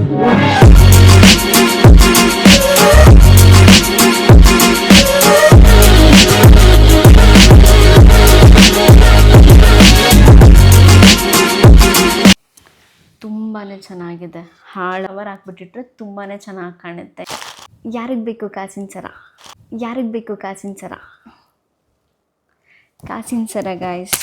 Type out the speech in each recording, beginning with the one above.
ತುಂಬಾ ಚೆನ್ನಾಗಿದೆ. ಹಾಳವರ್ ಹಾಕ್ಬಿಟ್ಟಿಟ್ರೆ ತುಂಬಾ ಚೆನ್ನಾಗಿ ಕಾಣುತ್ತೆ. ಯಾರಿಗೆ ಬೇಕು ಕಾಸಿನ ಸರ? ಯಾರಿಗೆ ಬೇಕು ಕಾಸಿನ ಸರ? ಕಾಸಿನ ಸರ ಗಾಯ್ಸ್,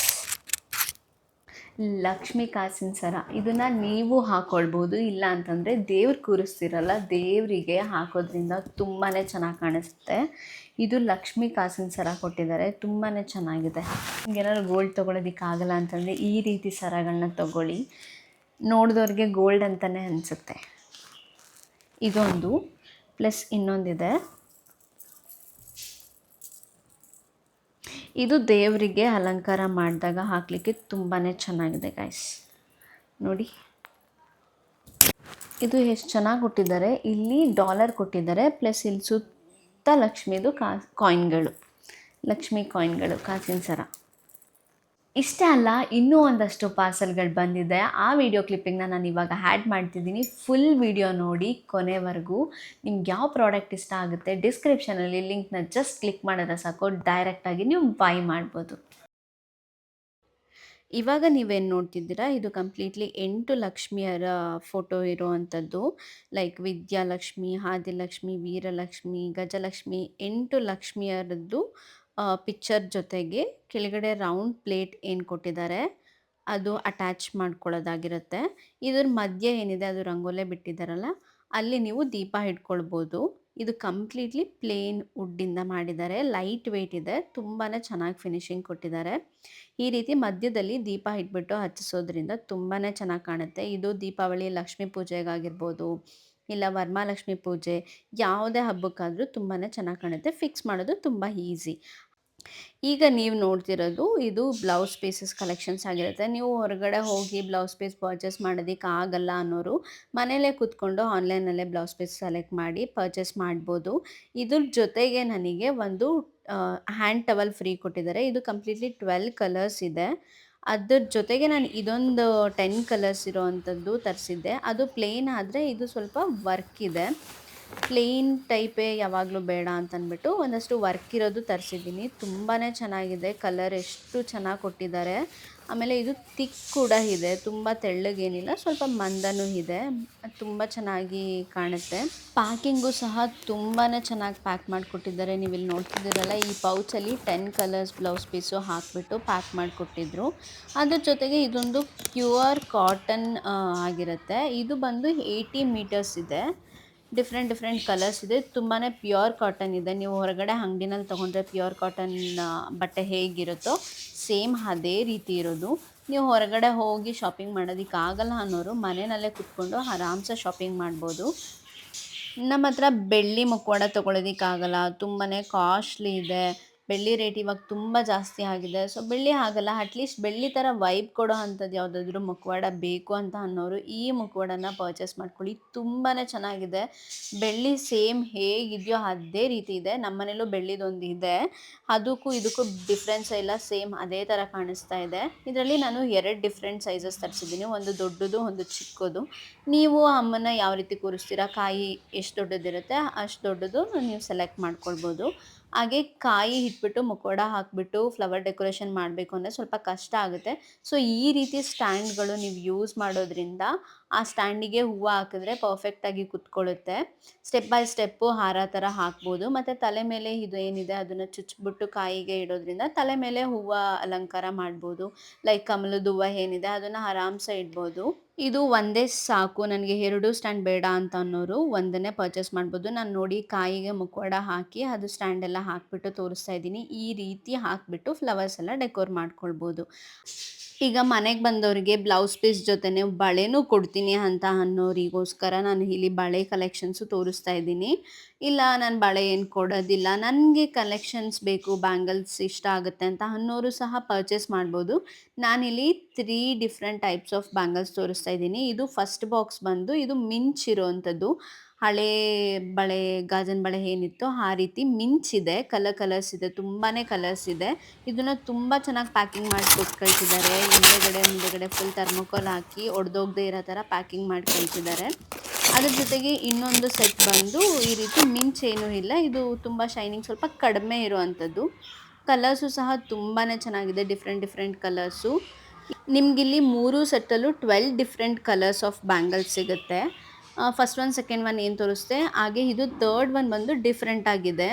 ಲಕ್ಷ್ಮಿ ಕಾಸಿನ ಸರ. ಇದನ್ನು ನೀವು ಹಾಕ್ಕೊಳ್ಬೋದು, ಇಲ್ಲ ಅಂತಂದರೆ ದೇವ್ರು ಕೂರಿಸ್ತಿರಲ್ಲ, ದೇವರಿಗೆ ಹಾಕೋದ್ರಿಂದ ತುಂಬಾ ಚೆನ್ನಾಗಿ ಕಾಣಿಸುತ್ತೆ. ಇದು ಲಕ್ಷ್ಮಿ ಕಾಸಿನ ಸರ ಕೊಟ್ಟಿದ್ದಾರೆ, ತುಂಬಾ ಚೆನ್ನಾಗಿದೆ. ಏನಾದ್ರು ಗೋಲ್ಡ್ ತೊಗೊಳೋದಕ್ಕಾಗಲ್ಲ ಅಂತಂದರೆ ಈ ರೀತಿ ಸರಗಳನ್ನ ತೊಗೊಳ್ಳಿ, ನೋಡಿದವ್ರಿಗೆ ಗೋಲ್ಡ್ ಅಂತಲೇ ಅನಿಸುತ್ತೆ. ಇದೊಂದು ಪ್ಲಸ್ ಇನ್ನೊಂದಿದೆ, ಇದು ದೇವರಿಗೆ ಅಲಂಕಾರ ಮಾಡಿದಾಗ ಹಾಕಲಿಕ್ಕೆ ತುಂಬಾ ಚೆನ್ನಾಗಿದೆ ಗಾಯ್ಸ್. ನೋಡಿ ಇದು ಎಷ್ಟು ಚೆನ್ನಾಗಿ ಕೊಟ್ಟಿದ್ದಾರೆ. ಇಲ್ಲಿ ಡಾಲರ್ ಕೊಟ್ಟಿದ್ದಾರೆ, ಪ್ಲಸ್ ಇಲ್ಲಿ ಸುತ್ತ ಲಕ್ಷ್ಮಿದು ಕಾಯಿನ್ಗಳು, ಲಕ್ಷ್ಮಿ ಕಾಯಿನ್ಗಳು, ಕಾಸಿನ ಸರ. ಇಷ್ಟೇ ಅಲ್ಲ, ಇನ್ನೂ ಒಂದಷ್ಟು ಪಾರ್ಸಲ್ಗಳು ಬಂದಿದೆ. ಆ ವಿಡಿಯೋ ಕ್ಲಿಪ್ಪಿಂಗ್ನ ನಾನು ಇವಾಗ ಆ್ಯಡ್ ಮಾಡ್ತಿದ್ದೀನಿ. ಫುಲ್ ವಿಡಿಯೋ ನೋಡಿ ಕೊನೆವರೆಗೂ. ನಿಮ್ಗೆ ಯಾವ ಪ್ರಾಡಕ್ಟ್ ಇಷ್ಟ ಆಗುತ್ತೆ ಡಿಸ್ಕ್ರಿಪ್ಷನಲ್ಲಿ ಲಿಂಕ್ನ ಜಸ್ಟ್ ಕ್ಲಿಕ್ ಮಾಡಿದ್ರೆ ಸಾಕು, ಡೈರೆಕ್ಟಾಗಿ ನೀವು ಬೈ ಮಾಡ್ಬೋದು. ಇವಾಗ ನೀವೇನು ನೋಡ್ತಿದ್ದೀರಾ, ಇದು ಕಂಪ್ಲೀಟ್ಲಿ 8 ಲಕ್ಷ್ಮಿಯರ ಫೋಟೋ ಇರುವಂಥದ್ದು. ಲೈಕ್ ವಿದ್ಯಾಲಕ್ಷ್ಮಿ, ಆದಿಲಕ್ಷ್ಮಿ, ವೀರಲಕ್ಷ್ಮಿ, ಗಜಲಕ್ಷ್ಮಿ, 8 ಲಕ್ಷ್ಮಿಯರದ್ದು ಪಿಕ್ಚರ್ ಜೊತೆಗೆ ಕೆಳಗಡೆ ರೌಂಡ್ ಪ್ಲೇಟ್ ಏನು ಕೊಟ್ಟಿದ್ದಾರೆ ಅದು ಅಟ್ಯಾಚ್ ಮಾಡ್ಕೊಳ್ಳೋದಾಗಿರುತ್ತೆ. ಇದ್ರ ಮಧ್ಯೆ ಏನಿದೆ ಅದು ರಂಗೋಲೆ ಬಿಟ್ಟಿದ್ದಾರಲ್ಲ, ಅಲ್ಲಿ ನೀವು ದೀಪ ಇಟ್ಕೊಳ್ಬೋದು. ಇದು ಕಂಪ್ಲೀಟ್ಲಿ ಪ್ಲೇನ್ ವುಡ್ಡಿಂದ ಮಾಡಿದ್ದಾರೆ, ಲೈಟ್ ವೆಯ್ಟ್ ಇದೆ, ತುಂಬಾ ಚೆನ್ನಾಗಿ ಫಿನಿಶಿಂಗ್ ಕೊಟ್ಟಿದ್ದಾರೆ. ಈ ರೀತಿ ಮಧ್ಯದಲ್ಲಿ ದೀಪ ಇಟ್ಬಿಟ್ಟು ಹಚ್ಚಿಸೋದ್ರಿಂದ ತುಂಬಾ ಚೆನ್ನಾಗಿ ಕಾಣುತ್ತೆ. ಇದು ದೀಪಾವಳಿ, ಲಕ್ಷ್ಮೀ ಪೂಜೆಗಾಗಿರ್ಬೋದು, ಇಲ್ಲ ವರಮಹಾಲಕ್ಷ್ಮಿ ಪೂಜೆ, ಯಾವುದೇ ಹಬ್ಬಕ್ಕಾದರೂ ತುಂಬಾ ಚೆನ್ನಾಗಿ ಕಾಣುತ್ತೆ. ಫಿಕ್ಸ್ ಮಾಡೋದು ತುಂಬ ಈಸಿ. ಈಗ ನೀವು ನೋಡ್ತಿರೋದು ಇದು ಬ್ಲೌಸ್ ಪೀಸಸ್ ಕಲೆಕ್ಷನ್ಸ್ ಆಗಿರುತ್ತೆ. ನೀವು ಹೊರಗಡೆ ಹೋಗಿ ಬ್ಲೌಸ್ ಪೀಸ್ ಪರ್ಚೇಸ್ ಮಾಡೋದಕ್ಕೆ ಆಗಲ್ಲ ಅನ್ನೋರು ಮನೇಲೇ ಕೂತ್ಕೊಂಡು ಆನ್ಲೈನಲ್ಲೇ ಬ್ಲೌಸ್ ಪೀಸ್ ಸೆಲೆಕ್ಟ್ ಮಾಡಿ ಪರ್ಚೇಸ್ ಮಾಡ್ಬೋದು. ಇದ್ರ ಜೊತೆಗೆ ನನಗೆ ಒಂದು ಹ್ಯಾಂಡ್ ಟವಲ್ ಫ್ರೀ ಕೊಟ್ಟಿದ್ದಾರೆ. ಇದು ಕಂಪ್ಲೀಟ್ಲಿ 12 ಕಲರ್ಸ್ ಇದೆ. ಅದ್ರ ಜೊತೆಗೆ ನಾನು ಇದೊಂದು 10 ಕಲರ್ಸ್ ಇರೋವಂಥದ್ದು ತರಿಸಿದ್ದೆ. ಅದು ಪ್ಲೇನ್ ಆದರೆ ಇದು ಸ್ವಲ್ಪ ವರ್ಕ್ ಇದೆ. ಪ್ಲೇನ್ ಟೈಪೇ ಯಾವಾಗಲೂ ಬೇಡ ಅಂತಂದ್ಬಿಟ್ಟು ಒಂದಷ್ಟು ವರ್ಕ್ ಇರೋದು ತರಿಸಿದ್ದೀನಿ. ತುಂಬಾ ಚೆನ್ನಾಗಿದೆ, ಕಲರ್ ಎಷ್ಟು ಚೆನ್ನಾಗಿ ಕೊಟ್ಟಿದ್ದಾರೆ. ಆಮೇಲೆ ಇದು ತಿಕ್ ಕೂಡ ಇದೆ, ತುಂಬ ತೆಳ್ಳಗೇನಿಲ್ಲ, ಸ್ವಲ್ಪ ಮಂದನೂ ಇದೆ, ತುಂಬ ಚೆನ್ನಾಗಿ ಕಾಣುತ್ತೆ. ಪ್ಯಾಕಿಂಗು ಸಹ ತುಂಬಾ ಚೆನ್ನಾಗಿ ಪ್ಯಾಕ್ ಮಾಡಿಕೊಟ್ಟಿದ್ದಾರೆ. ನೀವು ಇಲ್ಲಿ ನೋಡ್ತಿದ್ದೀರಲ್ಲ, ಈ ಪೌಚಲ್ಲಿ 10 ಕಲರ್ಸ್ ಬ್ಲೌಸ್ ಪೀಸು ಹಾಕಿಬಿಟ್ಟು ಪ್ಯಾಕ್ ಮಾಡಿಕೊಟ್ಟಿದ್ರು. ಅದ್ರ ಜೊತೆಗೆ ಇದೊಂದು ಪ್ಯೂರ್ ಕಾಟನ್ ಆಗಿರುತ್ತೆ. ಇದು ಬಂದು 80 ಮೀಟರ್ಸ್ ಇದೆ, ಡಿಫ್ರೆಂಟ್ ಕಲರ್ಸ್ ಇದೆ, ತುಂಬಾ ಪ್ಯೂರ್ ಕಾಟನ್ ಇದೆ. ನೀವು ಹೊರಗಡೆ ಅಂಗಡಿನಲ್ಲಿ ತೊಗೊಂಡ್ರೆ ಪ್ಯೂರ್ ಕಾಟನ್ ಬಟ್ಟೆ ಹೇಗಿರುತ್ತೋ ಸೇಮ್ ಅದೇ ರೀತಿ ಇರೋದು. ನೀವು ಹೊರಗಡೆ ಹೋಗಿ ಶಾಪಿಂಗ್ ಮಾಡೋದಕ್ಕಾಗಲ್ಲ ಅನ್ನೋರು ಮನೆಯಲ್ಲೇ ಕೂತ್ಕೊಂಡು ಆರಾಮ್ಸೆ ಶಾಪಿಂಗ್ ಮಾಡ್ಬೋದು. ನಮ್ಮ ಹತ್ರ ಬೆಳ್ಳಿ ಮುಖವಾಡ ತೊಗೊಳೋದಕ್ಕಾಗಲ್ಲ, ತುಂಬಾ ಕಾಸ್ಟ್ಲಿ ಇದೆ, ಬೆಳ್ಳಿ ರೇಟ್ ಇವಾಗ ತುಂಬ ಜಾಸ್ತಿ ಆಗಿದೆ. ಸೊ ಬೆಳ್ಳಿ ಆಗಲ್ಲ, ಅಟ್ಲೀಸ್ಟ್ ಬೆಳ್ಳಿ ಥರ ವೈಬ್ ಕೊಡೋ ಅಂಥದ್ದು ಯಾವುದಾದ್ರೂ ಮುಖವಾಡ ಬೇಕು ಅಂತ ಅನ್ನೋರು ಈ ಮುಖವಾಡನ ಪರ್ಚೇಸ್ ಮಾಡ್ಕೊಳ್ಳಿ. ತುಂಬಾ ಚೆನ್ನಾಗಿದೆ. ಬೆಳ್ಳಿ ಸೇಮ್ ಹೇಗಿದೆಯೋ ಅದೇ ರೀತಿ ಇದೆ. ನಮ್ಮ ಮನೇಲೂ ಬೆಳ್ಳಿದೊಂದು ಇದೆ, ಅದಕ್ಕೂ ಇದಕ್ಕೂ ಡಿಫ್ರೆನ್ಸ್ ಇಲ್ಲ, ಸೇಮ್ ಅದೇ ಥರ ಕಾಣಿಸ್ತಾ ಇದೆ. ಇದರಲ್ಲಿ ನಾನು 2 ಡಿಫ್ರೆಂಟ್ ಸೈಜಸ್ ತರಿಸಿದ್ದೀನಿ, ಒಂದು ದೊಡ್ಡದು, ಒಂದು ಚಿಕ್ಕದು. ನೀವು ಅಮ್ಮನ ಯಾವ ರೀತಿ ಕೂರಿಸ್ತೀರಾ, ಕಾಯಿ ಎಷ್ಟು ದೊಡ್ಡದಿರುತ್ತೆ ಅಷ್ಟು ದೊಡ್ಡದು ನೀವು ಸೆಲೆಕ್ಟ್ ಮಾಡ್ಕೊಳ್ಬೋದು. ಹಾಗೆ ಕಾಯಿ ಇಟ್ಬಿಟ್ಟು ಮುಖವಾಡ ಹಾಕಿಬಿಟ್ಟು ಫ್ಲವರ್ ಡೆಕೋರೇಷನ್ ಮಾಡಬೇಕು ಅಂದರೆ ಸ್ವಲ್ಪ ಕಷ್ಟ ಆಗುತ್ತೆ. ಸೊ ಈ ರೀತಿ ಸ್ಟ್ಯಾಂಡ್ಗಳು ನೀವು ಯೂಸ್ ಮಾಡೋದ್ರಿಂದ ಆ ಸ್ಟ್ಯಾಂಡಿಗೆ ಹೂವು ಹಾಕಿದ್ರೆ ಪರ್ಫೆಕ್ಟಾಗಿ ಕುತ್ಕೊಳ್ಳುತ್ತೆ. ಸ್ಟೆಪ್ ಬೈ ಸ್ಟೆಪ್ಪು ಹಾರ ಥರ ಹಾಕ್ಬೋದು. ಮತ್ತು ತಲೆ ಮೇಲೆ ಇದು ಏನಿದೆ ಅದನ್ನು ಚುಚ್ಚಿಬಿಟ್ಟು ಕಾಯಿಗೆ ಇಡೋದ್ರಿಂದ ತಲೆ ಮೇಲೆ ಹೂವು ಅಲಂಕಾರ ಮಾಡ್ಬೋದು. ಲೈಕ್ ಕಮಲದ ಹೂವು ಏನಿದೆ ಅದನ್ನು ಆರಾಮ್ಸೆ ಇಡ್ಬೋದು. ಇದು ಒಂದೇ ಸಾಕು, ನನಗೆ 2 ಸ್ಟ್ಯಾಂಡ್ ಬೇಡ ಅಂತ ಅನ್ನೋರು ಒಂದನ್ನೇ ಪರ್ಚೇಸ್ ಮಾಡ್ಬೋದು. ನಾನು ನೋಡಿ ಕಾಯಿಗೆ ಮುಖವಾಡ ಹಾಕಿ ಅದು ಸ್ಟ್ಯಾಂಡೆಲ್ಲ ಹಾಕಿಬಿಟ್ಟು ತೋರಿಸ್ತಾ ಇದ್ದೀನಿ. ಈ ರೀತಿ ಹಾಕಿಬಿಟ್ಟು ಫ್ಲವರ್ಸ್ ಎಲ್ಲ ಡೆಕೋರ್ ಮಾಡ್ಕೊಳ್ಬೋದು. ಈಗ ಮನೆಗೆ ಬಂದವರಿಗೆ ಬ್ಲೌಸ್ ಪೀಸ್ ಜೊತೆನೆ ಬಳೆನೂ ಕೊಡ್ತೀನಿ ಅಂತ ಅನ್ನೋರಿಗೋಸ್ಕರ ನಾನು ಇಲ್ಲಿ ಬಳೆ ಕಲೆಕ್ಷನ್ಸು ತೋರಿಸ್ತಾ ಇದ್ದೀನಿ. ಇಲ್ಲ ನಾನು ಬಳೆ ಏನು ಕೊಡೋದಿಲ್ಲ, ನನಗೆ ಕಲೆಕ್ಷನ್ಸ್ ಬೇಕು, ಬ್ಯಾಂಗಲ್ಸ್ ಇಷ್ಟ ಆಗುತ್ತೆ ಅಂತ ಅನ್ನೋರು ಸಹ ಪರ್ಚೇಸ್ ಮಾಡ್ಬೋದು. ನಾನಿಲ್ಲಿ 3 ಡಿಫ್ರೆಂಟ್ ಟೈಪ್ಸ್ ಆಫ್ ಬ್ಯಾಂಗಲ್ಸ್ ತೋರಿಸ್ತಾ ಇದ್ದೀನಿ. ಇದು ಫಸ್ಟ್ ಬಾಕ್ಸ್ ಬಂದು ಇದು ಮಿಂಚ್ ಇರೋವಂಥದ್ದು. ಹಳೇ ಬಳೆ, ಗಾಜನ್ ಬಳೆ ಏನಿತ್ತೋ ಆ ರೀತಿ ಮಿಂಚಿದೆ. ಕಲರ್ಸ್ ಇದೆ. ತುಂಬಾನೇ ಕಲರ್ಸ್ ಇದೆ. ಇದನ್ನ ತುಂಬಾ ಚೆನ್ನಾಗಿ ಪ್ಯಾಕಿಂಗ್ ಮಾಡಿ ಕೊಟ್ಟು ಕಳ್ಸಿದ್ದಾರೆ. ಹಿಂದೆಗಡೆ, ಮುಂದೆಗಡೆ ಫುಲ್ ಥರ್ಮೋಕೋಲ್ ಹಾಕಿ ಒಡೆದೋಗದೆ ಇರೋ ಥರ ಪ್ಯಾಕಿಂಗ್ ಮಾಡಿ ಕಳ್ಸಿದ್ದಾರೆ. ಅದ್ರ ಜೊತೆಗೆ ಇನ್ನೊಂದು ಸೆಟ್ ಬಂದು ಈ ರೀತಿ ಮಿಂಚ್ ಏನೂ ಇಲ್ಲ. ಇದು ತುಂಬ ಶೈನಿಂಗ್ ಸ್ವಲ್ಪ ಕಡಿಮೆ ಇರುವಂಥದ್ದು. ಕಲರ್ಸು ಸಹ ತುಂಬಾನೇ ಚೆನ್ನಾಗಿದೆ. Different colours. ನಿಮಗಿಲ್ಲಿ 3 ಸೆಟ್ಟಲ್ಲೂ 12 ಡಿಫ್ರೆಂಟ್ ಕಲರ್ಸ್ ಆಫ್ ಬ್ಯಾಂಗಲ್ಸ್ ಸಿಗುತ್ತೆ. ಫಸ್ಟ್ ಒನ್, ಸೆಕೆಂಡ್ ಒನ್ ಏನು ತೋರಿಸ್ದೆ, ಹಾಗೆ ಇದು ಥರ್ಡ್ ಒನ್ ಬಂದು ಡಿಫ್ರೆಂಟ್ ಆಗಿದೆ.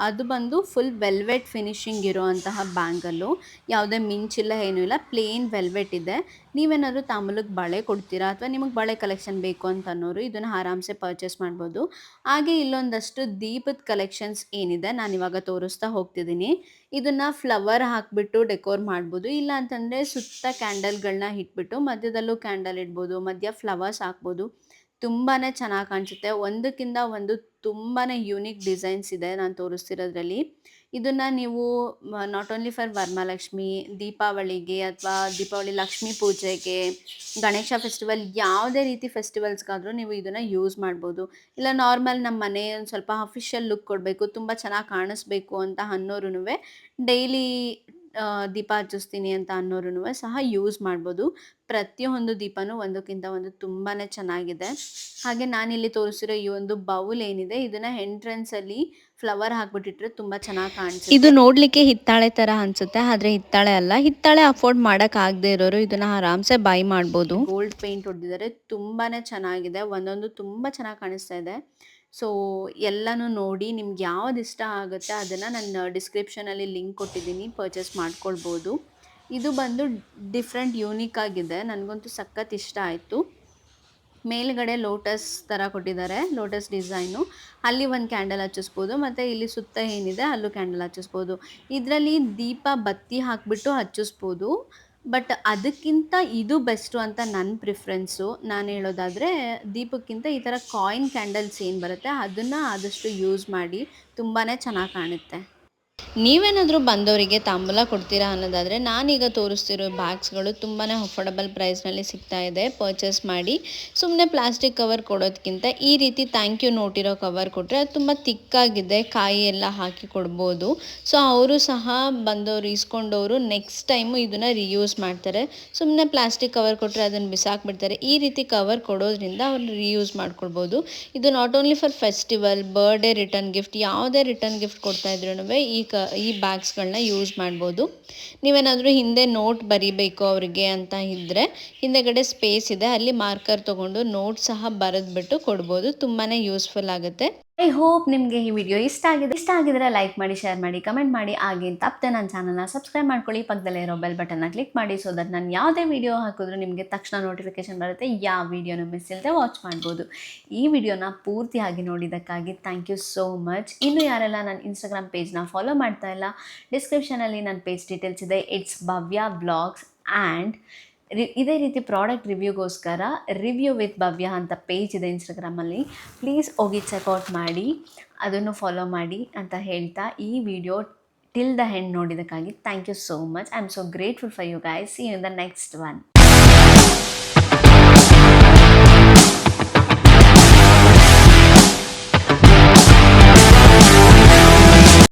ಅದು ಬಂದು ಫುಲ್ ವೆಲ್ವೆಟ್ ಫಿನಿಶಿಂಗ್ ಇರುವಂತಹ ಬ್ಯಾಂಗಲ್ಲು. ಯಾವುದೇ ಮಿಂಚಿಲ್ಲ, ಏನೂ ಇಲ್ಲ, ಪ್ಲೇನ್ ವೆಲ್ವೆಟ್ ಇದೆ. ನೀವೇನಾದರೂ ತಾಂಬೂಲಕ್ಕೆ ಬಳೆ ಕೊಡ್ತೀರಾ ಅಥವಾ ನಿಮಗೆ ಬಳೆ ಕಲೆಕ್ಷನ್ ಬೇಕು ಅಂತ ಅನ್ನೋರು ಇದನ್ನು ಆರಾಮ್ಸೆ ಪರ್ಚೇಸ್ ಮಾಡ್ಬೋದು. ಹಾಗೆ ಇಲ್ಲೊಂದಷ್ಟು ದೀಪದ ಕಲೆಕ್ಷನ್ಸ್ ಏನಿದೆ ನಾನಿವಾಗ ತೋರಿಸ್ತಾ ಹೋಗ್ತಿದ್ದೀನಿ. ಇದನ್ನು ಫ್ಲವರ್ ಹಾಕಿಬಿಟ್ಟು ಡೆಕೋರ್ ಮಾಡ್ಬೋದು. ಇಲ್ಲ ಅಂತಂದರೆ ಸುತ್ತ ಕ್ಯಾಂಡಲ್ಗಳನ್ನ ಇಟ್ಬಿಟ್ಟು ಮಧ್ಯದಲ್ಲೂ ಕ್ಯಾಂಡಲ್ ಇಡ್ಬೋದು, ಮಧ್ಯ ಫ್ಲವರ್ಸ್ ಹಾಕ್ಬೋದು. ತುಂಬಾ ಚೆನ್ನಾಗಿ ಕಾಣಿಸುತ್ತೆ. ಒಂದಕ್ಕಿಂತ ಒಂದು ತುಂಬಾ ಯೂನಿಕ್ ಡಿಸೈನ್ಸ್ ಇದೆ ನಾನು ತೋರಿಸ್ತಿರೋದ್ರಲ್ಲಿ. ಇದನ್ನು ನೀವು ನಾಟ್ ಓನ್ಲಿ ಫಾರ್ ವರಮಹಾಲಕ್ಷ್ಮಿ, ದೀಪಾವಳಿಗೆ ಅಥವಾ ದೀಪಾವಳಿ ಲಕ್ಷ್ಮೀ ಪೂಜೆಗೆ, ಗಣೇಶ ಫೆಸ್ಟಿವಲ್, ಯಾವುದೇ ರೀತಿ ಫೆಸ್ಟಿವಲ್ಸ್ಗಾದರೂ ನೀವು ಇದನ್ನು ಯೂಸ್ ಮಾಡ್ಬೋದು. ಇಲ್ಲ ನಾರ್ಮಲ್ ನಮ್ಮ ಮನೆ ಒಂದು ಸ್ವಲ್ಪ ಅಫಿಷಿಯಲ್ ಲುಕ್ ಕೊಡಬೇಕು, ತುಂಬ ಚೆನ್ನಾಗಿ ಕಾಣಿಸ್ಬೇಕು ಅಂತ ಅನ್ನೋರು ಡೈಲಿ ದೀಪ ಹಚ್ಚಿಸ್ತೀನಿ ಅಂತ ಅನ್ನೋರು ಸಹ ಯೂಸ್ ಮಾಡ್ಬೋದು. ಪ್ರತಿಯೊಂದು ದೀಪನೂ ಒಂದಕ್ಕಿಂತ ಒಂದು ತುಂಬಾ ಚೆನ್ನಾಗಿದೆ. ಹಾಗೆ ನಾನಿಲ್ಲಿ ತೋರಿಸಿರೋ ಈ ಒಂದು ಬೌಲ್ ಏನಿದೆ ಇದನ್ನು ಎಂಟ್ರೆನ್ಸಲ್ಲಿ ಫ್ಲವರ್ ಹಾಕ್ಬಿಟ್ಟಿಟ್ರೆ ತುಂಬ ಚೆನ್ನಾಗಿ ಕಾಣಿಸುತ್ತೆ. ಇದು ನೋಡಲಿಕ್ಕೆ ಹಿತ್ತಾಳೆ ಥರ ಅನಿಸುತ್ತೆ, ಆದರೆ ಹಿತ್ತಾಳೆ ಅಲ್ಲ. ಹಿತ್ತಾಳೆ ಅಫೋರ್ಡ್ ಮಾಡೋಕ್ಕಾಗದೇ ಇರೋರು ಇದನ್ನು ಆರಾಮ್ಸೆ ಬೈ ಮಾಡ್ಬೋದು. ಗೋಲ್ಡ್ ಪೇಂಟ್ ಹೊಡೆದಿದ್ದಾರೆ. ತುಂಬಾ ಚೆನ್ನಾಗಿದೆ. ಒಂದೊಂದು ತುಂಬ ಚೆನ್ನಾಗಿ ಕಾಣಿಸ್ತಾ ಇದೆ. ಸೊ ಎಲ್ಲನೂ ನೋಡಿ ನಿಮ್ಗೆ ಯಾವ್ದು ಇಷ್ಟ ಆಗುತ್ತೆ ಅದನ್ನು ನಾನು ಡಿಸ್ಕ್ರಿಪ್ಷನಲ್ಲಿ ಲಿಂಕ್ ಕೊಟ್ಟಿದ್ದೀನಿ, ಪರ್ಚೇಸ್ ಮಾಡ್ಕೊಳ್ಬೋದು. ಇದು ಬಂದು ಡಿಫ್ರೆಂಟ್ ಯೂನಿಕ್ ಆಗಿದೆ. ನನಗಂತೂ ಸಖತ್ ಇಷ್ಟ ಆಯಿತು. ಮೇಲ್ಗಡೆ ಲೋಟಸ್ ಥರ ಕೊಟ್ಟಿದ್ದಾರೆ, ಲೋಟಸ್ ಡಿಸೈನು. ಅಲ್ಲಿ ಒಂದು ಕ್ಯಾಂಡಲ್ ಹಚ್ಚಿಸ್ಬೋದು ಮತ್ತು ಇಲ್ಲಿ ಸುತ್ತ ಏನಿದೆ ಅಲ್ಲೂ ಕ್ಯಾಂಡಲ್ ಹಚ್ಚಿಸ್ಬೋದು. ಇದರಲ್ಲಿ ದೀಪ ಬತ್ತಿ ಹಾಕಿಬಿಟ್ಟು ಹಚ್ಚಿಸ್ಬೋದು. ಬಟ್ ಅದಕ್ಕಿಂತ ಇದು ಬೆಸ್ಟು ಅಂತ ನನ್ನ ಪ್ರಿಫ್ರೆನ್ಸು. ನಾನು ಹೇಳೋದಾದರೆ ದೀಪಕ್ಕಿಂತ ಈ ಥರ ಕಾಯಿನ್ ಕ್ಯಾಂಡಲ್ಸ್ ಏನು ಬರುತ್ತೆ ಅದನ್ನು ಆದಷ್ಟು ಯೂಸ್ ಮಾಡಿ, ತುಂಬಾ ಚೆನ್ನಾಗಿ ಕಾಣುತ್ತೆ. ನೀವೇನಾದರೂ ಬಂದವರಿಗೆ ತಾಂಬೂಲ ಕೊಡ್ತೀರಾ ಅನ್ನೋದಾದರೆ ನಾನೀಗ ತೋರಿಸ್ತಿರೋ ಬ್ಯಾಗ್ಸ್ಗಳು ತುಂಬಾ ಅಫೋರ್ಡಬಲ್ ಪ್ರೈಸ್ನಲ್ಲಿ ಸಿಗ್ತಾ ಇದೆ. ಪರ್ಚೇಸ್ ಮಾಡಿ. ಸುಮ್ಮನೆ ಪ್ಲಾಸ್ಟಿಕ್ ಕವರ್ ಕೊಡೋದಕ್ಕಿಂತ ಈ ರೀತಿ ಥ್ಯಾಂಕ್ ಯು ನೋಟ್ ಇರೋ ಕವರ್ ಕೊಟ್ಟರೆ ಅದು ತುಂಬ ತಿಕ್ಕಾಗಿದೆ, ಕಾಯಿ ಎಲ್ಲ ಹಾಕಿ ಕೊಡ್ಬೋದು. ಸೊ ಅವರು ಸಹ ಬಂದವರು ಇಸ್ಕೊಂಡವರು ನೆಕ್ಸ್ಟ್ ಟೈಮು ಇದನ್ನು ರಿಯೂಸ್ ಮಾಡ್ತಾರೆ. ಸುಮ್ಮನೆ ಪ್ಲಾಸ್ಟಿಕ್ ಕವರ್ ಕೊಟ್ಟರೆ ಅದನ್ನು ಬಿಸಾಕ್ಬಿಡ್ತಾರೆ. ಈ ರೀತಿ ಕವರ್ ಕೊಡೋದ್ರಿಂದ ಅವ್ರು ರಿಯೂಸ್ ಮಾಡ್ಕೊಳ್ಬೋದು. ಇದು not only for festival, birthday return gift, ಯಾವುದೇ ರಿಟರ್ನ್ ಗಿಫ್ಟ್ ಕೊಡ್ತಾ ಇದ್ರೂ ಈ ಬ್ಯಾಗ್ಸ್ಗಳನ್ನ ಯೂಸ್ ಮಾಡ್ಬೋದು. ನೀವೇನಾದರೂ ಹಿಂದೆ ನೋಟ್ ಬರಿಬೇಕು ಅವ್ರಿಗೆ ಅಂತ ಇದ್ದರೆ ಹಿಂದೆಗಡೆ ಸ್ಪೇಸ್ ಇದೆ, ಅಲ್ಲಿ ಮಾರ್ಕರ್ ತೊಗೊಂಡು ನೋಟ್ ಸಹ ಬರೆದ್ಬಿಟ್ಟು ಕೊಡ್ಬೋದು. ತುಂಬಾ ಯೂಸ್ಫುಲ್ ಆಗುತ್ತೆ. ಐ ಹೋಪ್ ನಿಮಗೆ ಈ ವಿಡಿಯೋ ಇಷ್ಟ ಆಗಿದ್ರೆ ಲೈಕ್ ಮಾಡಿ, ಶೇರ್ ಮಾಡಿ, ಕಮೆಂಟ್ ಮಾಡಿ. ಹಾಗೆ ತಪ್ಪದೆ ನನ್ನ ಚಾನಲ್ನ ಸಬ್ಸ್ಕ್ರೈಬ್ ಮಾಡ್ಕೊಳ್ಳಿ. ಪಕ್ಕದಲ್ಲೇ ಇರೋ ಬೆಲ್ ಬಟನ್ನ ಕ್ಲಿಕ್ ಮಾಡಿ, ಸೊ ದಟ್ ನಾನು ಯಾವುದೇ ವಿಡಿಯೋ ಹಾಕಿದ್ರೂ ನಿಮಗೆ ತಕ್ಷಣ ನೋಟಿಫಿಕೇಶನ್ ಬರುತ್ತೆ. ಯಾವ ವಿಡಿಯೋನ ಮಿಸ್ ಇಲ್ಲದೆ ವಾಚ್ ಮಾಡ್ಬೋದು. ಈ ವಿಡಿಯೋನ ಪೂರ್ತಿಯಾಗಿ ನೋಡಿದ್ದಕ್ಕಾಗಿ ಥ್ಯಾಂಕ್ ಯು ಸೋ ಮಚ್. ಇನ್ನು ಯಾರೆಲ್ಲ ನನ್ನ ಇನ್ಸ್ಟಾಗ್ರಾಮ್ ಪೇಜ್ನ ಫಾಲೋ ಮಾಡ್ತಾ ಇಲ್ಲ, ಡಿಸ್ಕ್ರಿಪ್ಷನಲ್ಲಿ ನನ್ನ ಪೇಜ್ ಡೀಟೇಲ್ಸ್ ಇದೆ. It's Bhavya blogs. ಆ್ಯಂಡ್ ಇದೇ ರೀತಿ ಪ್ರಾಡಕ್ಟ್ ರಿವ್ಯೂಗೋಸ್ಕರ ರಿವ್ಯೂ ವಿತ್ ಭವ್ಯ ಅಂತ ಪೇಜ್ ಇದೆ ಇನ್ಸ್ಟಾಗ್ರಾಮಲ್ಲಿ. ಪ್ಲೀಸ್ ಹೋಗಿ ಚೆಕ್ಔಟ್ ಮಾಡಿ, ಅದನ್ನು ಫಾಲೋ ಮಾಡಿ ಅಂತ ಹೇಳ್ತಾ ಈ ವಿಡಿಯೋ ಟಿಲ್ ದ ಎಂಡ್ ನೋಡಿದ್ದಕ್ಕಾಗಿ thank you so much. I am so grateful for you guys. See you in the next one.